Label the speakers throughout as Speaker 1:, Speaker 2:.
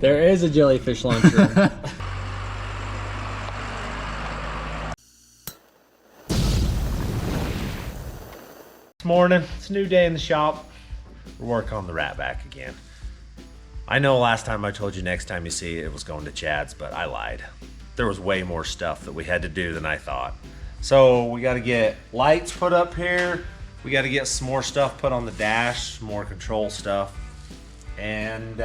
Speaker 1: There is a jellyfish launcher.
Speaker 2: Morning, it's a new day in the shop. We're working on the Ratback again. I know last time I told you next time you see it, it was going to Chad's, but I lied. There was way more stuff that we had to do than I thought. So we got to get lights put up here. We got to get some more stuff put on the dash, some more control stuff, and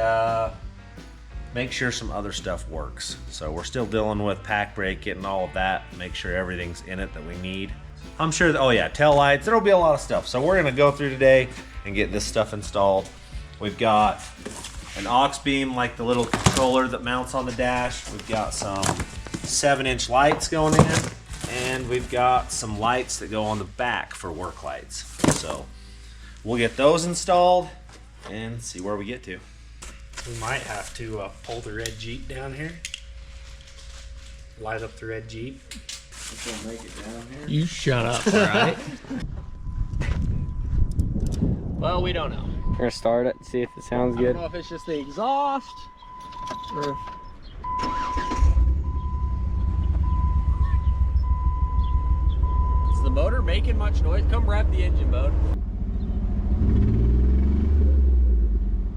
Speaker 2: make sure some other stuff works. So we're still dealing with pack brake, getting all of that, make sure everything's in it that we need. I'm sure that, oh yeah, tail lights, there'll be a lot of stuff. So we're gonna go through today and get this stuff installed. We've got an aux beam, like the little controller that mounts on the dash. We've got some 7-inch lights going in, and we've got some lights that go on the back for work lights. So we'll get those installed and see where we get to.
Speaker 3: We might have to pull the red Jeep down here. Light up the red Jeep.
Speaker 4: Gonna make it down here.
Speaker 1: You shut up, alright? Well, we don't know.
Speaker 4: We're gonna start it and see if it sounds
Speaker 1: I
Speaker 4: good.
Speaker 1: don't know if it's just the exhaust or is the motor making much noise? Come rev the engine, bud.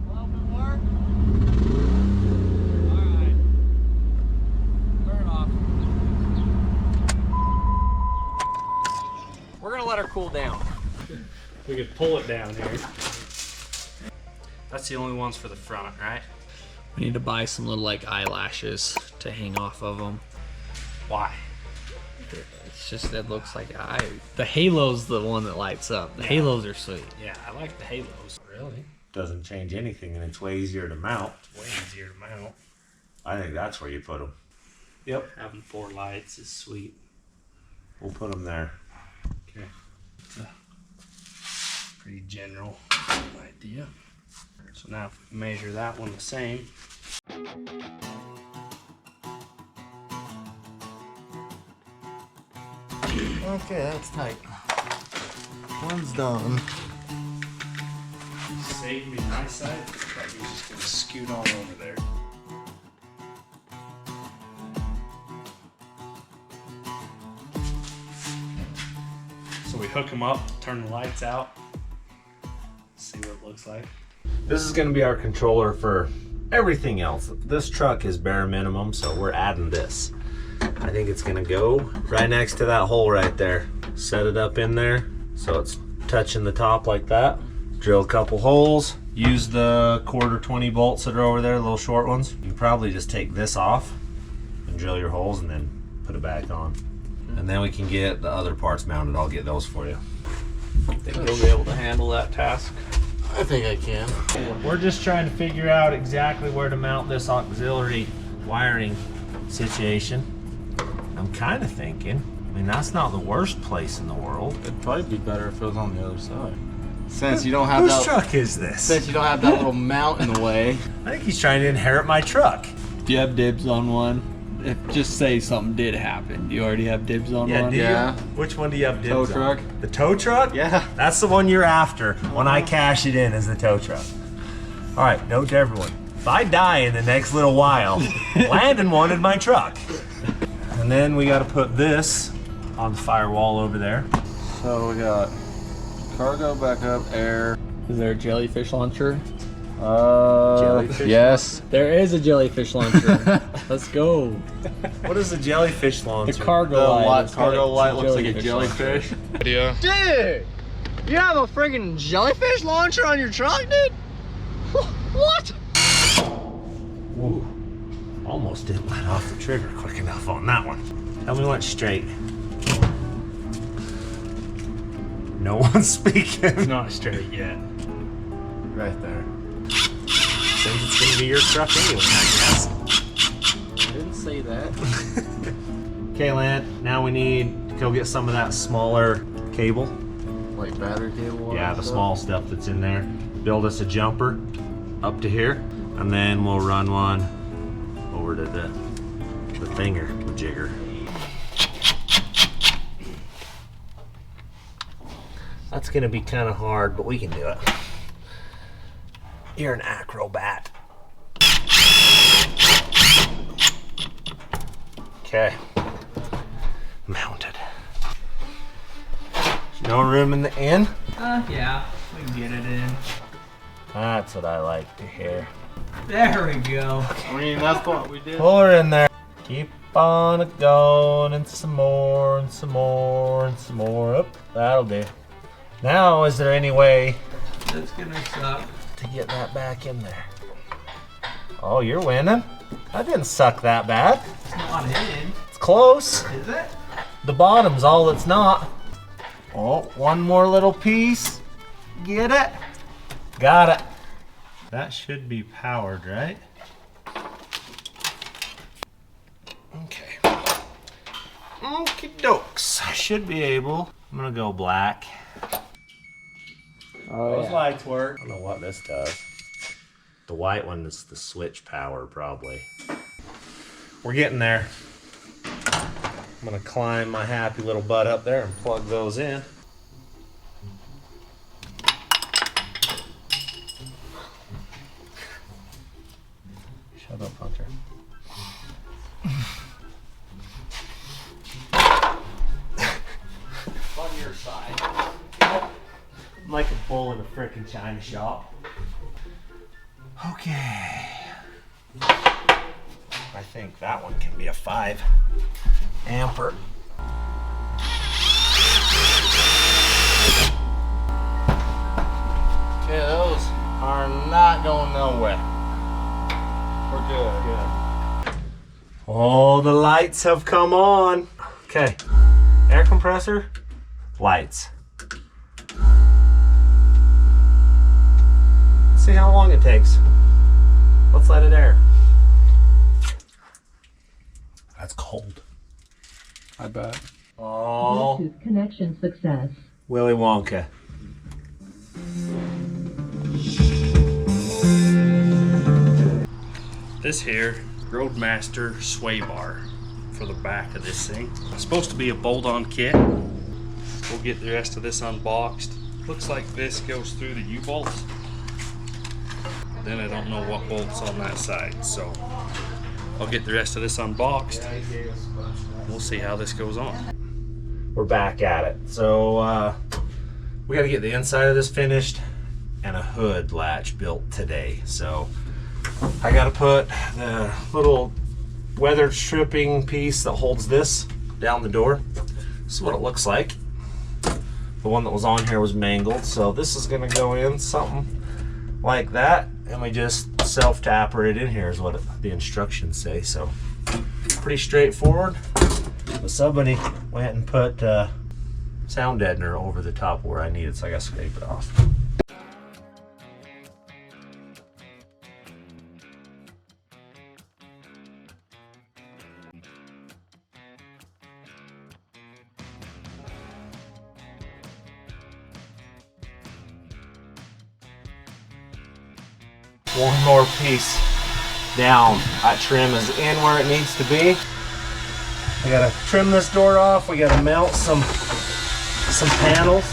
Speaker 1: Well, if it work. Alright. Turn it off. We're gonna let her cool down.
Speaker 3: We could pull it down here. That's the only ones for the front, right?
Speaker 1: We need to buy some little like eyelashes to hang off of them.
Speaker 3: Why?
Speaker 1: It's just, it looks like the halo's the one that lights up. The halos are sweet.
Speaker 3: Yeah, I like the halos. Really?
Speaker 2: Doesn't change anything, and it's way easier to mount.
Speaker 3: It's way easier to mount.
Speaker 2: I think that's where you put them. Yep,
Speaker 3: Having 4 lights is sweet.
Speaker 2: we'll put them there.
Speaker 3: Okay. It's a pretty general idea. So now if we can measure that one the same.
Speaker 5: Okay, that's tight. One's done.
Speaker 3: Save me my side. But you're just gonna scoot on over there. So we hook them up, turn the lights out, see what it looks like.
Speaker 2: This is going to be our controller for everything else. This truck is bare minimum, so we're adding this. I think it's going to go right next to that hole right there. Set it up in there so it's touching the top like that. Drill a couple holes. Use the 1/4 bolts that are over there, the little short ones. You can probably just take this off and drill your holes and then put it back on. And then we can get the other parts mounted. I'll get those for you.
Speaker 1: Think you'll be able to handle that task?
Speaker 5: I think I can.
Speaker 2: We're just trying to figure out exactly where to mount this auxiliary wiring situation. I'm kind of thinking, I mean, that's not the worst place in the world.
Speaker 5: It'd probably be better if it was on the other side. Since you don't have
Speaker 2: Whose
Speaker 5: that.
Speaker 2: truck is this?
Speaker 5: Since you don't have that little mount in the way.
Speaker 2: I think he's trying to inherit my truck.
Speaker 1: Do you have dibs on one? If just say something did happen, do you already have dibs on one?
Speaker 2: Do you?
Speaker 5: Yeah.
Speaker 2: Which one do you have dibs
Speaker 5: Tow
Speaker 2: on?
Speaker 5: truck.
Speaker 2: The tow truck?
Speaker 5: Yeah.
Speaker 2: That's the one you're after when I cash it in as the tow truck. All right, note to everyone. If I die in the next little while, Landon wanted my truck. And then we got to put this on the firewall over there.
Speaker 5: So we got cargo, backup, air.
Speaker 1: Is there a jellyfish launcher?
Speaker 2: Jellyfish
Speaker 5: Yes.
Speaker 1: There is a jellyfish launcher. Let's go.
Speaker 2: What is a jellyfish launcher?
Speaker 1: The cargo
Speaker 5: The
Speaker 1: light. It's got
Speaker 5: cargo
Speaker 1: a
Speaker 5: light looks like a
Speaker 1: jellyfish
Speaker 5: jellyfish.
Speaker 6: Dude, you have a friggin' jellyfish launcher on your truck, dude? What?
Speaker 2: Whoa. Almost didn't let off the trigger quick enough on that one. Tell me what's straight. No one's speaking.
Speaker 3: It's not straight yet.
Speaker 5: Right there.
Speaker 2: Since it's gonna be your truck anyway, I guess.
Speaker 5: I didn't say that.
Speaker 2: Okay, Lance, now we need to go get some of that smaller cable.
Speaker 5: Like battery cable.
Speaker 2: Yeah, the small stuff that's in there. Build us a jumper up to here, and then we'll run one over to the thinger, the jigger. That's gonna be kind of hard, but we can do it. You're an acrobat. Okay. Mounted. No room in the inn?
Speaker 1: Yeah, we can get it in.
Speaker 2: That's what I like to hear.
Speaker 1: There we go.
Speaker 5: I mean, that's what we did.
Speaker 2: Pull her in there. Keep on going, and some more, and some more, and some more. Up, that'll do. Now, is there any way
Speaker 1: That's gonna suck.
Speaker 2: to get that back in there? Oh, you're winning. That didn't suck that bad.
Speaker 1: It's not in,
Speaker 2: It's close.
Speaker 1: is it?
Speaker 2: The bottom's all it's not. Oh, one more little piece. Get it? Got it. That should be powered, right? Okay. Okie dokes. I should be able. I'm gonna go black.
Speaker 4: Oh,
Speaker 2: Those
Speaker 4: yeah.
Speaker 2: lights work. I don't know what this does. The white one is the switch power, probably. We're getting there. I'm gonna climb my happy little butt up there and plug those in. Shut up, Hunter. On your side. I'm like a bull in a frickin' china shop. Okay. I think that one can be a 5 amper.
Speaker 5: Okay, those are not going nowhere. We're good.
Speaker 2: Oh, the lights have come on. Okay, air compressor, lights. Let's see how long it takes. Let's let it air. That's cold.
Speaker 5: I bet.
Speaker 2: Oh,
Speaker 7: Bluetooth connection success.
Speaker 2: Willy Wonka.
Speaker 3: This here, Roadmaster sway bar for the back of this thing. It's supposed to be a bolt-on kit. We'll get the rest of this unboxed. Looks like this goes through the U-bolts. Then I don't know what bolts on that side, so I'll get the rest of this unboxed. We'll see how this goes on.
Speaker 2: We're back at it. So we got to get the inside of this finished and a hood latch built today. So I got to put the little weather stripping piece that holds this down the door. This is what it looks like. The one that was on here was mangled, so this is going to go in something like that, and we just self-tapper it in here is what the instructions say. So pretty straightforward. But somebody went and put sound deadener over the top where I need it, so I got to scrape it off. One more piece down. That trim is in where it needs to be. We gotta trim this door off. We gotta melt some panels,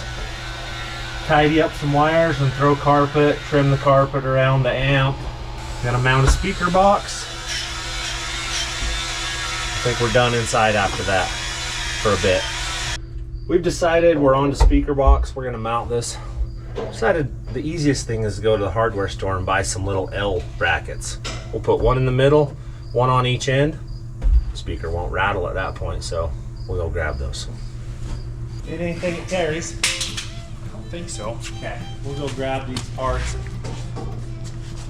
Speaker 2: tidy up some wires, and throw carpet. Trim the carpet around the amp. Gotta mount a speaker box. I think we're done inside after that for a bit. We've decided we're on to speaker box. We're gonna mount this. Decided the easiest thing is to go to the hardware store and buy some little L brackets. We'll put one in the middle, one on each end. Speaker won't rattle at that point, so we'll go grab those. Get anything it carries?
Speaker 3: I don't think so.
Speaker 2: Okay, we'll go grab these parts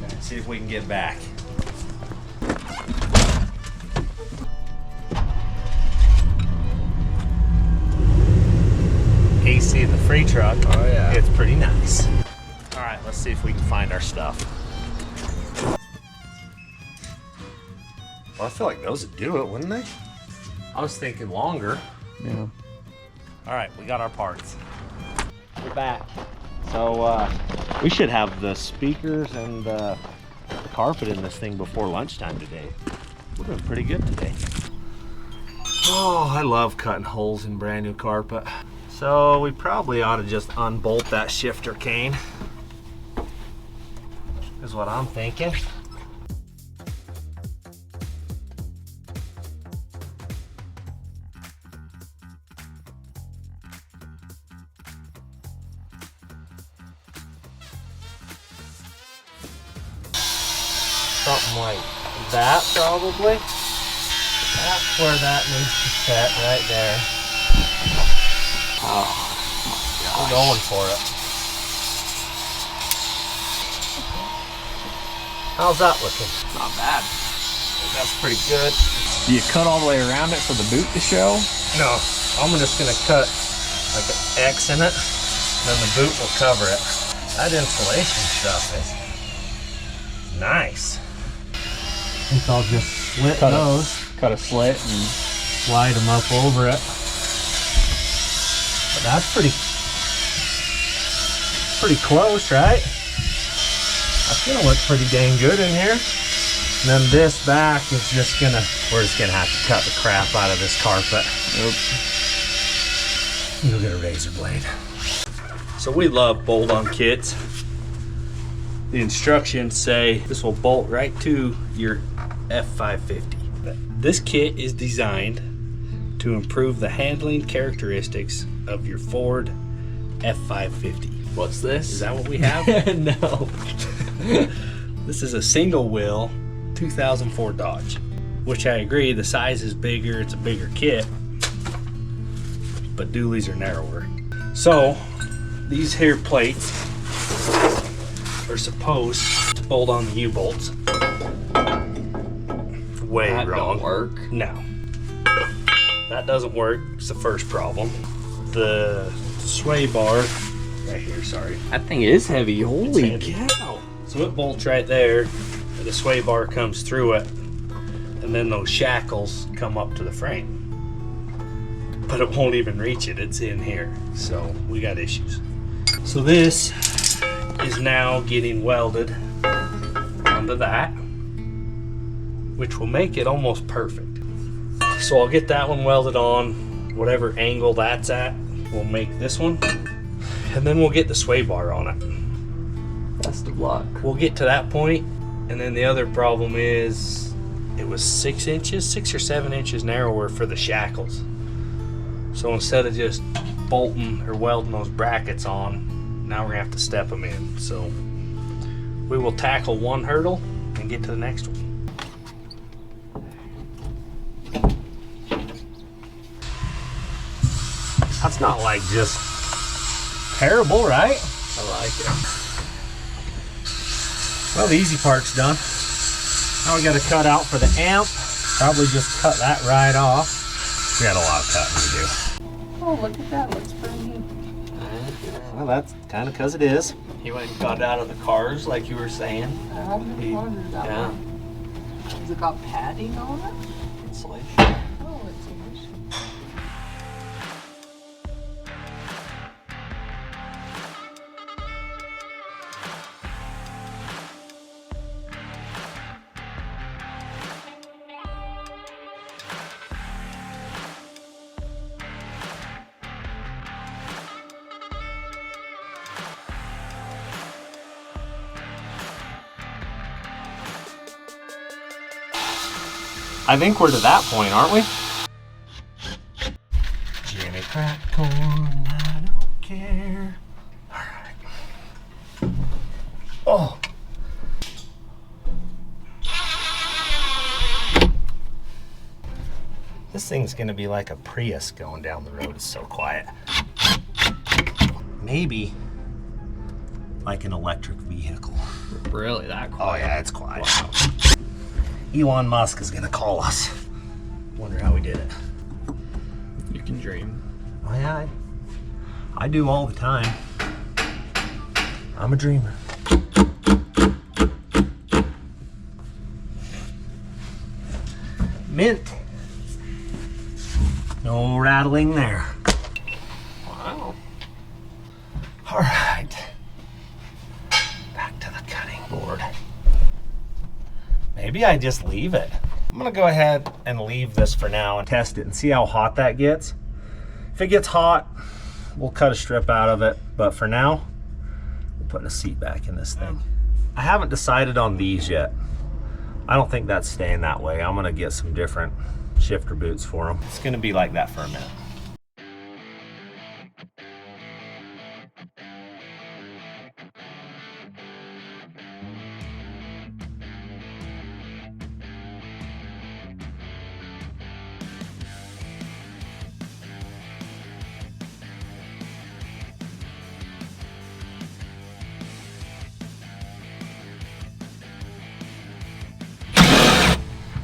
Speaker 2: and see if we can get back. AC in the free truck.
Speaker 5: Oh, yeah.
Speaker 2: It's pretty nice. All right, let's see if we can find our stuff. Well, I feel like those would do it, wouldn't they? I was thinking longer.
Speaker 5: Yeah.
Speaker 2: All right, we got our parts. We're back. So we should have the speakers and the carpet in this thing before lunchtime today. We're doing pretty good today. Oh, I love cutting holes in brand new carpet. So we probably ought to just unbolt that shifter cane, is what I'm thinking.
Speaker 1: something like that probably. That's where that needs to set right there. Oh, we're going for it. How's that looking?
Speaker 6: Not bad.
Speaker 1: That's pretty good.
Speaker 6: Do you cut all the way around it for the boot to show?
Speaker 1: No, I'm just gonna cut like an X in it, then the boot will cover it. That insulation stuff is nice. I think I'll just slit those,
Speaker 6: Cut a slit and
Speaker 1: slide them up over it. But that's pretty close, right? That's gonna look pretty dang good in here. And then this back is just gonna, we're just gonna have to cut the crap out of this carpet. You'll get a razor blade. So we love bolt-on kits. The instructions say this will bolt right to your F550. This kit is designed to improve the handling characteristics of your Ford F550.
Speaker 6: what's this?
Speaker 1: Is that what we have?
Speaker 6: No.
Speaker 1: This is a single wheel 2004 Dodge, which I agree, the size is bigger, it's a bigger kit, but dualies are narrower. So these here plates are supposed to bolt on the U-bolts. Way
Speaker 6: That
Speaker 1: wrong.
Speaker 6: don't work.
Speaker 1: No. That doesn't work. It's the first problem. The sway bar right here, sorry.
Speaker 6: That thing is heavy. Holy
Speaker 1: heavy.
Speaker 6: cow.
Speaker 1: So it bolts right there, and the sway bar comes through it, and then those shackles come up to the frame. But it won't even reach it, it's in here. So we got issues. So this is now getting welded onto that, which will make it almost perfect. So I'll get that one welded on, whatever angle that's at, we'll make this one, and then we'll get the sway bar on it.
Speaker 6: Best of luck.
Speaker 1: We'll get to that point, and then the other problem is it was 6 or 7 inches narrower for the shackles. So instead of just bolting or welding those brackets on, now we're gonna have to step them in. So we will tackle one hurdle and get to the next one. That's not like just terrible, right?
Speaker 6: I like it.
Speaker 1: Well, the easy part's done. Now we got to cut out for the amp. Probably just cut that right off. We got a lot of cutting to do.
Speaker 7: Oh, look at that. Looks brand new.
Speaker 1: Well, that's kind of because it is.
Speaker 6: He went and got out of the cars like you were saying.
Speaker 7: I haven't wondered that
Speaker 6: Yeah.
Speaker 7: one. Has it got padding on it?
Speaker 6: Insulation.
Speaker 7: Oh, it's awesome.
Speaker 1: I think we're to that point, aren't we? Jimmy crack corn, I don't care. All right. Oh. This thing's gonna be like a Prius going down the road. It's so quiet. Maybe like an electric vehicle.
Speaker 6: Really, that quiet?
Speaker 1: Oh yeah, it's quiet. Wow. Elon Musk is gonna call us. Wonder how we did it.
Speaker 6: You can dream.
Speaker 1: Oh yeah, I do all the time. I'm a dreamer. Mint. No rattling there.
Speaker 6: Wow.
Speaker 1: All right. Back to the cutting board. Maybe I just leave it. I'm gonna go ahead and leave this for now and test it and see how hot that gets. If it gets hot, we'll cut a strip out of it. But for now, we're putting a seat back in this thing. I haven't decided on these yet. I don't think that's staying that way. I'm gonna get some different shifter boots for them. It's gonna be like that for a minute.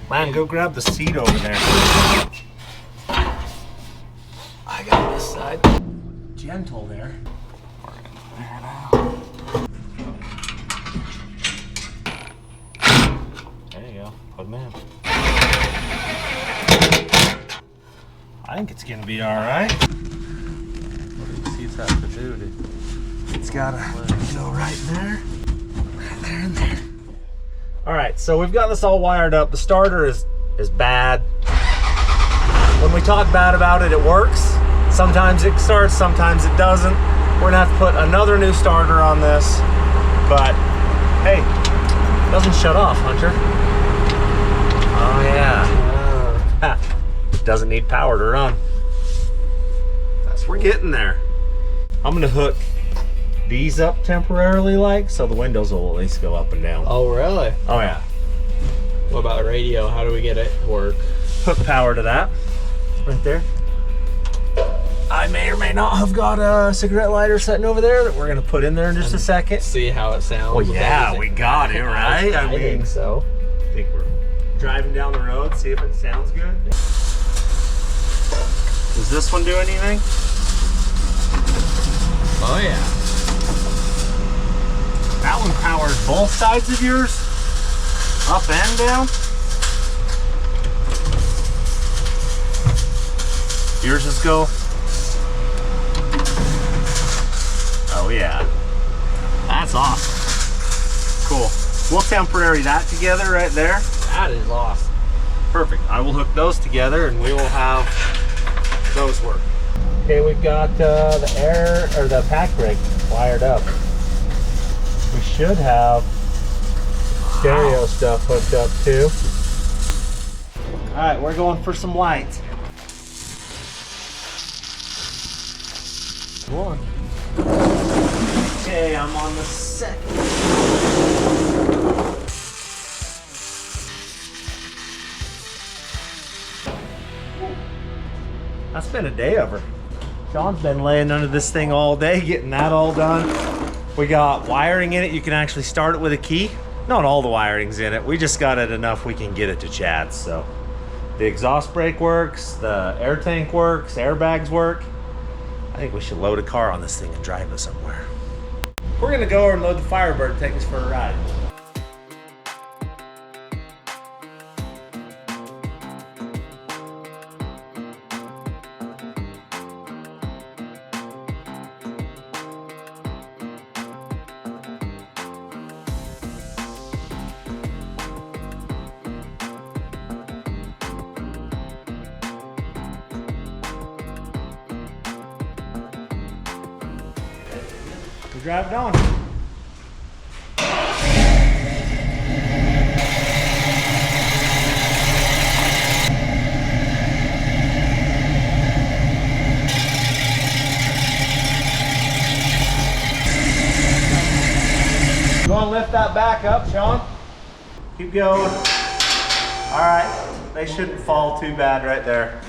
Speaker 2: Man, go grab the seat over there.
Speaker 6: I got this side.
Speaker 2: Gentle there. There you go. Put them in. I think it's gonna be all right.
Speaker 5: What do the seats have to do to...
Speaker 2: It's gotta go right in there. Right there and there. All right, so we've got this all wired up. The starter is bad. When we talk bad about it, it works. Sometimes it starts, sometimes it doesn't. We're gonna have to put another new starter on this. But hey, it doesn't shut off, Hunter. Oh yeah. It doesn't need power to run. We're getting there. I'm gonna hook these up temporarily, like, so the windows will at least go up and down.
Speaker 6: Oh, really?
Speaker 2: Oh yeah.
Speaker 6: What about the radio? How do we get it to work?
Speaker 2: Hook power to that. Right there. I may or may not have got a cigarette lighter sitting over there that we're gonna put in there in just a second.
Speaker 6: See how it sounds.
Speaker 2: Well, yeah, we got it, right?
Speaker 6: I think so.
Speaker 2: I think we're driving down the road, see if it sounds good. Does this one do anything?
Speaker 6: Oh yeah.
Speaker 2: That one powers both sides of yours, up and down. Yours just go. Oh yeah, that's awesome. Cool. We'll temporary that together right there.
Speaker 6: That is awesome.
Speaker 2: Perfect. I will hook those together and we will have those work. Okay, we've got the air or the pack brake wired up. We should have stereo stuff hooked up too. All right, we're going for some lights. One. Okay, I'm on the second. That's been a day of her. Sean's been laying under this thing all day, getting that all done. We got wiring in it. You can actually start it with a key. Not all the wiring's in it. We just got it enough we can get it to Chad's. So the exhaust brake works, the air tank works, airbags work. I think we should load a car on this thing and drive it somewhere. We're gonna go over and load the Firebird and take us for a ride. We drive it on. You want to lift that back up, Sean? Keep going. All right, they shouldn't fall too bad right there.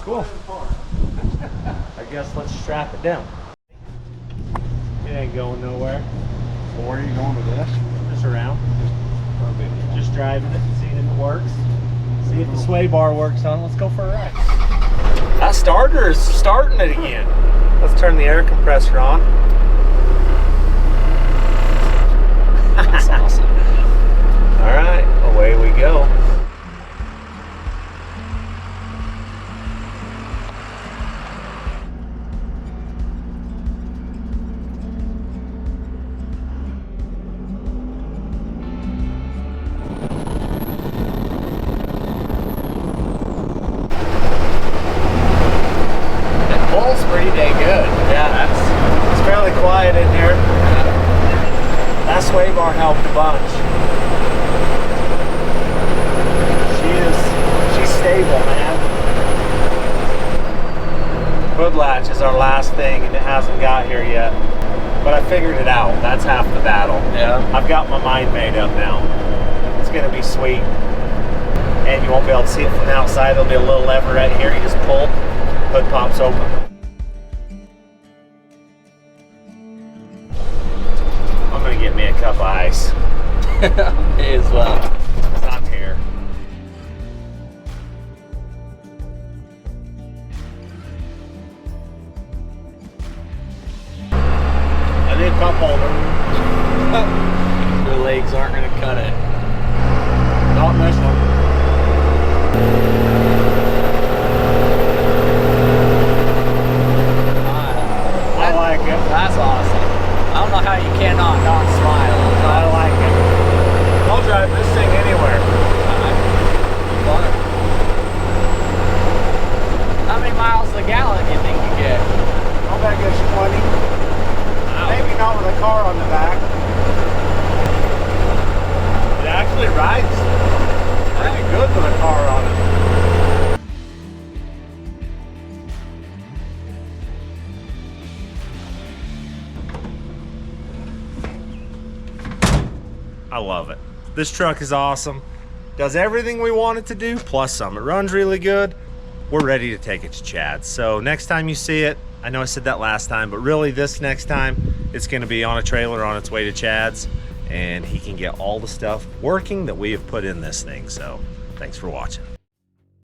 Speaker 2: Cool. I guess let's strap it down. It ain't going nowhere.
Speaker 5: So where are you going with this?
Speaker 2: Just around. Just driving it and seeing if it works. See if the sway bar works on it. Let's go for a ride. That starter is starting it again. Let's turn the air compressor on. That's awesome. All right, away we go.
Speaker 6: Pretty dang good.
Speaker 2: Yeah, it's fairly quiet in here. That sway bar helped a bunch. She's stable, man. Hood latch is our last thing and it hasn't got here yet. But I figured it out. That's half the battle.
Speaker 6: Yeah.
Speaker 2: I've got my mind made up now. It's gonna be sweet. And you won't be able to see it from the outside. There'll be a little lever right here. You just pull, hood pops open. get me a cup of ice.
Speaker 6: May as well.
Speaker 2: I'm here. I need a cup holder.
Speaker 6: Your legs aren't gonna cut it.
Speaker 2: Not this one. I like it.
Speaker 6: That's awesome. I don't know how you cannot not smile.
Speaker 2: I like it. I'll drive this thing anywhere.
Speaker 6: Fun. How many miles a gallon do you think you get?
Speaker 2: I'll bet it gets 20. Maybe not with a car on the back. It actually rides pretty good with a car on it. I love it. This truck is awesome. Does everything we want it to do, plus some. It runs really good. We're ready to take it to Chad's. So next time you see it, I know I said that last time, but really this next time, it's gonna be on a trailer on its way to Chad's, and he can get all the stuff working that we have put in this thing. So thanks for watching.